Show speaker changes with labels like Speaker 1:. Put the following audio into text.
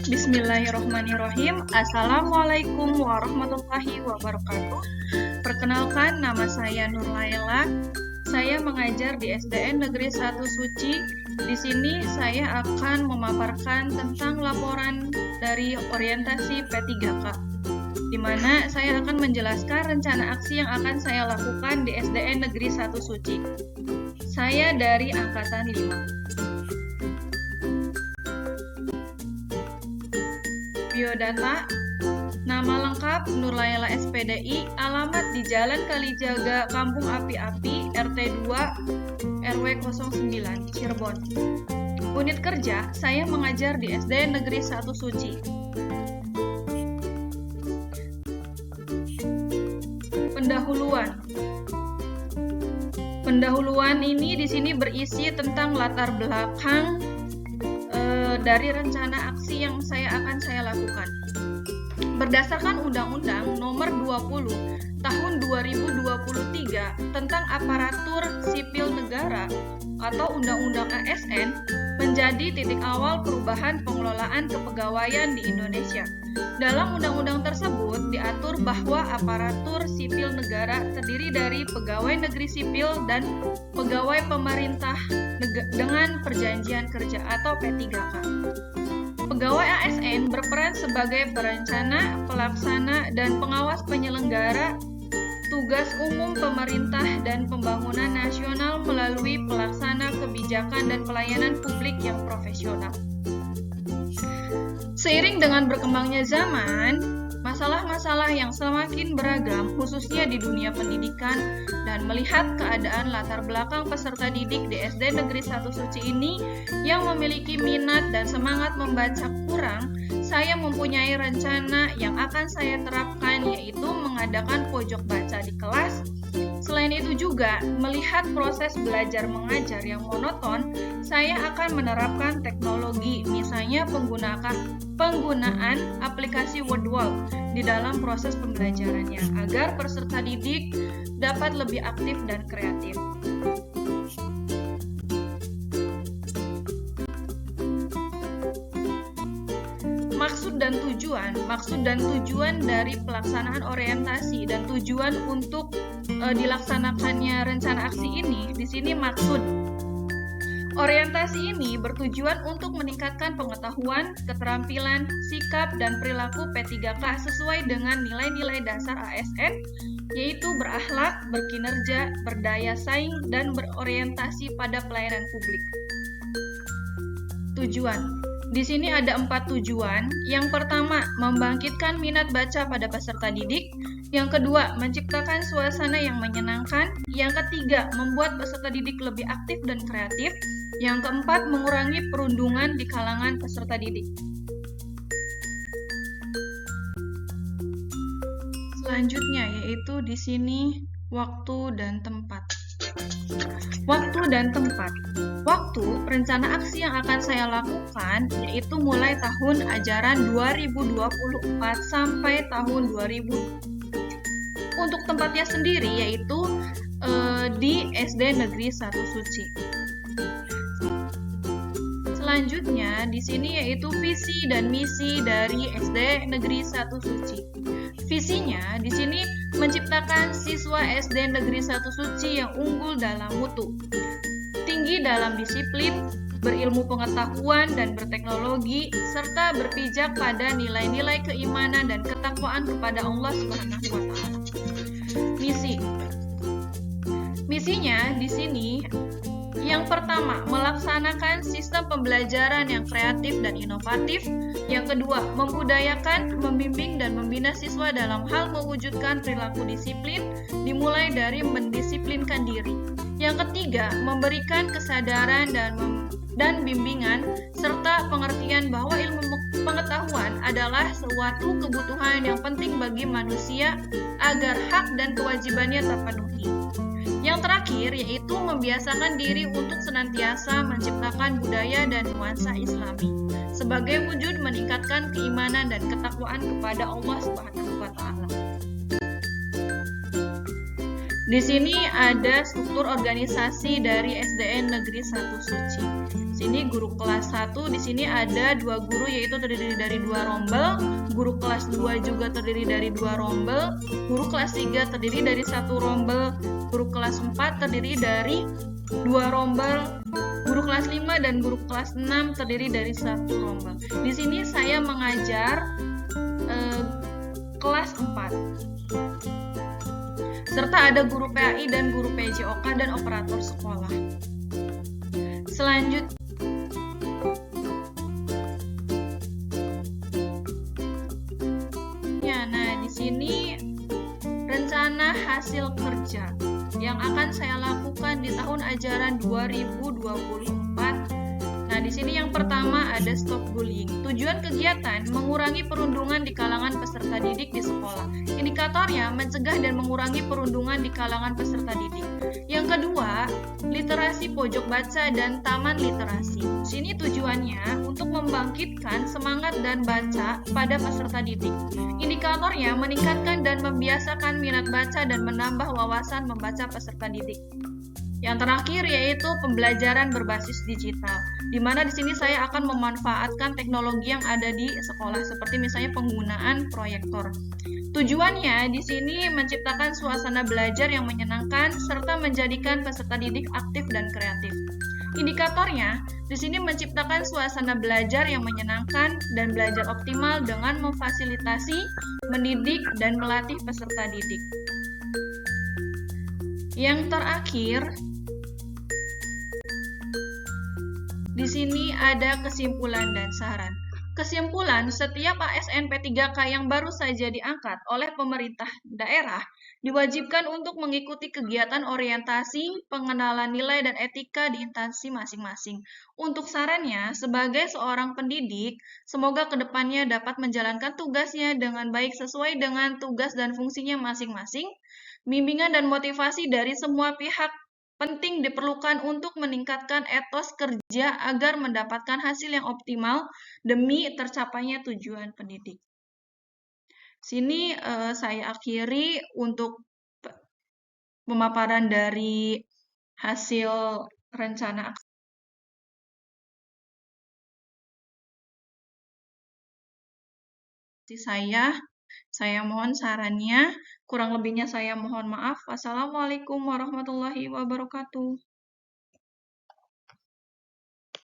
Speaker 1: Bismillahirrahmanirrahim. Assalamualaikum warahmatullahi wabarakatuh. Perkenalkan, nama saya Nur Laila. Saya mengajar di SDN Negeri 1 Suci. Di sini saya akan memaparkan tentang laporan dari orientasi P3K, di mana saya akan menjelaskan rencana aksi yang akan saya lakukan di SDN Negeri 1 Suci. Saya dari Angkatan 5. Biodata, nama lengkap Nur Laila SPDI, alamat di Jalan Kalijaga, Kampung Api-Api, RT 2, RW 09, Cirebon. Unit kerja, saya mengajar di SDN Negeri 1 Suci. Pendahuluan ini di sini berisi tentang latar belakang dari rencana aksi yang akan saya lakukan. Berdasarkan Undang-Undang Nomor 20 Tahun 2023 tentang Aparatur Sipil Negara atau Undang-Undang ASN, menjadi titik awal perubahan pengelolaan kepegawaian di Indonesia. Dalam undang-undang tersebut diatur bahwa aparatur sipil negara terdiri dari pegawai negeri sipil dan pegawai pemerintah dengan perjanjian kerja atau P3K. Pegawai ASN berperan sebagai perencana, pelaksana, dan pengawas penyelenggara tugas umum pemerintah dan pembangunan nasional melalui pelaksana kebijakan dan pelayanan publik yang profesional. Seiring dengan berkembangnya zaman, masalah-masalah yang semakin beragam, khususnya di dunia pendidikan, dan melihat keadaan latar belakang peserta didik di SD Negeri 1 Suci ini yang memiliki minat dan semangat membaca kurang, saya mempunyai rencana yang akan saya terapkan, yaitu mengadakan pojok baca di kelas. Selain itu juga, melihat proses belajar mengajar yang monoton, saya akan menerapkan teknologi, misalnya penggunaan aplikasi Wordwall di dalam proses pembelajarannya, agar peserta didik dapat lebih aktif dan kreatif. Maksud dan tujuan dari pelaksanaan orientasi dan tujuan untuk dilaksanakannya rencana aksi ini, di sini maksud. Orientasi ini bertujuan untuk meningkatkan pengetahuan, keterampilan, sikap, dan perilaku P3K sesuai dengan nilai-nilai dasar ASN, yaitu berakhlak, berkinerja, berdaya saing, dan berorientasi pada pelayanan publik. Tujuan. Di sini ada 4 tujuan. Yang pertama, membangkitkan minat baca pada peserta didik. Yang kedua, menciptakan suasana yang menyenangkan. Yang ketiga, membuat peserta didik lebih aktif dan kreatif. Yang keempat, mengurangi perundungan di kalangan peserta didik. Selanjutnya yaitu di sini waktu dan tempat. Waktu dan tempat. Waktu, rencana aksi yang akan saya lakukan yaitu mulai tahun ajaran 2024 sampai tahun 2000. Untuk tempatnya sendiri yaitu di SD Negeri 1 Suci. Selanjutnya di sini yaitu visi dan misi dari SD Negeri 1 Suci. Visinya di sini menciptakan siswa SD Negeri 1 Suci yang unggul dalam mutu, tinggi dalam disiplin, berilmu pengetahuan dan berteknologi, serta berpijak pada nilai-nilai keimanan dan ketakwaan kepada Allah Subhanahu wa Ta'ala. Misinya di sini yang pertama, melaksanakan sistem pembelajaran yang kreatif dan inovatif. Yang kedua, membudayakan, membimbing, dan membina siswa dalam hal mewujudkan perilaku disiplin, dimulai dari mendisiplinkan diri. Yang ketiga, memberikan kesadaran dan bimbingan, serta pengertian bahwa ilmu pengetahuan adalah suatu kebutuhan yang penting bagi manusia agar hak dan kewajibannya terpenuhi. Yang terakhir yaitu membiasakan diri untuk senantiasa menciptakan budaya dan nuansa Islami sebagai wujud meningkatkan keimanan dan ketakwaan kepada Allah Subhanahu wa Ta'ala. Di sini ada struktur organisasi dari SDN Negeri 1 Suci. sini guru kelas 1 di sini ada 2 guru, yaitu terdiri dari 2 rombel. Guru kelas 2 juga terdiri dari 2 rombel. Guru kelas 3 terdiri dari 1 rombel. Guru kelas 4 terdiri dari 2 rombel. Guru kelas 5 dan guru kelas 6 terdiri dari 1 rombel. Di sini saya mengajar kelas 4. Serta ada guru PAI dan guru PJOK dan operator sekolah. Selanjutnya, nah di sini rencana hasil kerja yang akan saya lakukan di tahun ajaran 2024. Nah, di sini yang pertama ada stop bullying. Tujuan kegiatan mengurangi perundungan di kalangan peserta didik di sekolah. Indikatornya mencegah dan mengurangi perundungan di kalangan peserta didik. Yang kedua, literasi pojok baca dan taman literasi. Di sini tujuannya untuk membangkitkan semangat dan baca pada peserta didik. Indikatornya meningkatkan dan membiasakan minat baca dan menambah wawasan membaca peserta didik. Yang terakhir yaitu pembelajaran berbasis digital, di mana di sini saya akan memanfaatkan teknologi yang ada di sekolah, seperti misalnya penggunaan proyektor. Tujuannya di sini menciptakan suasana belajar yang menyenangkan serta menjadikan peserta didik aktif dan kreatif. Indikatornya di sini menciptakan suasana belajar yang menyenangkan dan belajar optimal dengan memfasilitasi, mendidik, dan melatih peserta didik. Yang terakhir, di sini ada kesimpulan dan saran. Kesimpulan, setiap ASN P3K yang baru saja diangkat oleh pemerintah daerah diwajibkan untuk mengikuti kegiatan orientasi, pengenalan nilai dan etika di instansi masing-masing. Untuk sarannya, sebagai seorang pendidik, semoga kedepannya dapat menjalankan tugasnya dengan baik sesuai dengan tugas dan fungsinya masing-masing. Bimbingan dan motivasi dari semua pihak penting diperlukan untuk meningkatkan etos kerja agar mendapatkan hasil yang optimal demi tercapainya tujuan pendidik. Sini saya akhiri untuk pemaparan dari hasil rencana aksi saya. Saya mohon sarannya, kurang lebihnya saya mohon maaf. Wassalamualaikum warahmatullahi wabarakatuh.